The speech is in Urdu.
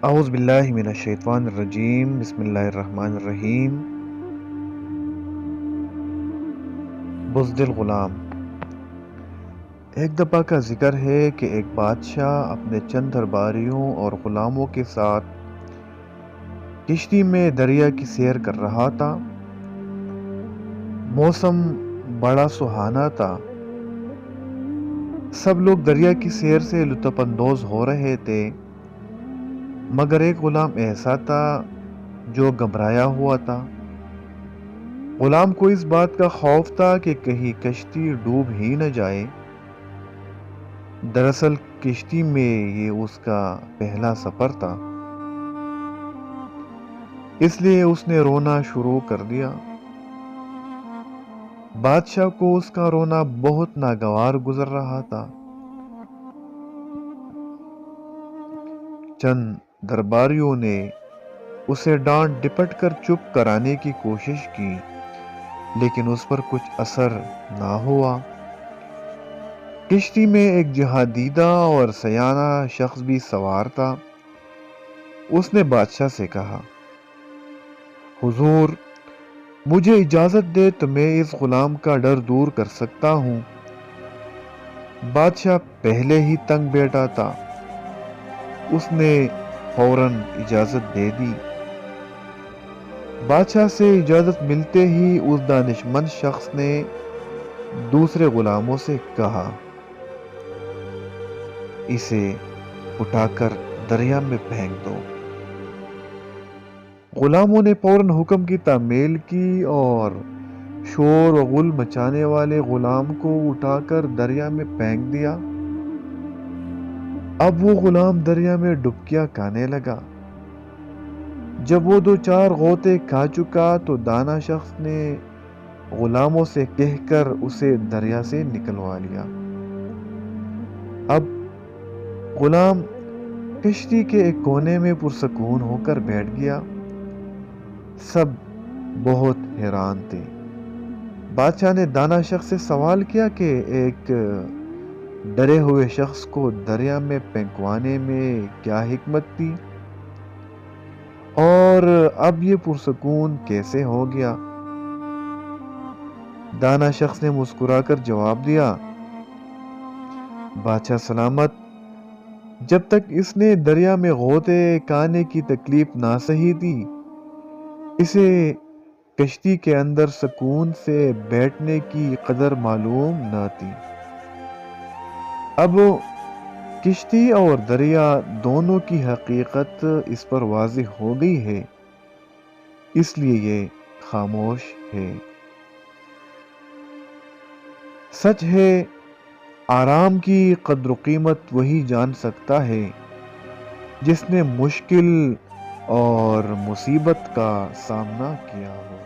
اعوذ باللہ من الشیطان الرجیم، بسم اللہ الرحمن الرحیم۔ بزدل غلام۔ ایک دفعہ کا ذکر ہے کہ ایک بادشاہ اپنے چند درباریوں اور غلاموں کے ساتھ کشتی میں دریا کی سیر کر رہا تھا۔ موسم بڑا سہانا تھا، سب لوگ دریا کی سیر سے لطف اندوز ہو رہے تھے، مگر ایک غلام ایسا تھا جو گھبرایا ہوا تھا۔ غلام کو اس بات کا خوف تھا کہ کہیں کشتی ڈوب ہی نہ جائے۔ دراصل کشتی میں یہ اس کا پہلا سفر تھا، اس لیے اس نے رونا شروع کر دیا۔ بادشاہ کو اس کا رونا بہت ناگوار گزر رہا تھا۔ چند درباریوں نے اسے ڈانٹ ڈپٹ کر چپ کرانے کی کوشش کی، لیکن اس پر کچھ اثر نہ ہوا۔ کشتی میں ایک جہادیدہ اور سیانہ شخص بھی سوار تھا۔ اس نے بادشاہ سے کہا، حضور، مجھے اجازت دے تو میں اس غلام کا ڈر دور کر سکتا ہوں۔ بادشاہ پہلے ہی تنگ بیٹھا تھا، اس نے فوراً اجازت دے دی۔ بادشاہ سے اجازت ملتے ہی اس دانشمند شخص نے دوسرے غلاموں سے کہا، اسے اٹھا کر دریا میں پھینک دو۔ غلاموں نے فوراً حکم کی تعمیل کی اور شور و غل مچانے والے غلام کو اٹھا کر دریا میں پھینک دیا۔ اب وہ غلام دریا میں ڈبکیاں کھانے لگا۔ جب وہ 2-4 غوطے کھا چکا تو دانا شخص نے غلاموں سے کہہ کر اسے دریا سے نکلوا لیا۔ اب غلام کشتی کے ایک کونے میں پرسکون ہو کر بیٹھ گیا۔ سب بہت حیران تھے۔ بادشاہ نے دانا شخص سے سوال کیا کہ ایک ڈرے ہوئے شخص کو دریا میں پھینکوانے میں کیا حکمت تھی، اور اب یہ پرسکون کیسے ہو گیا؟ دانا شخص نے مسکرا کر جواب دیا، بادشاہ سلامت، جب تک اس نے دریا میں غوطے کھانے کی تکلیف نہ سہی تھی، اسے کشتی کے اندر سکون سے بیٹھنے کی قدر معلوم نہ تھی۔ اب کشتی اور دریا دونوں کی حقیقت اس پر واضح ہو گئی ہے، اس لیے یہ خاموش ہے۔ سچ ہے، آرام کی قدر و قیمت وہی جان سکتا ہے جس نے مشکل اور مصیبت کا سامنا کیا ہو۔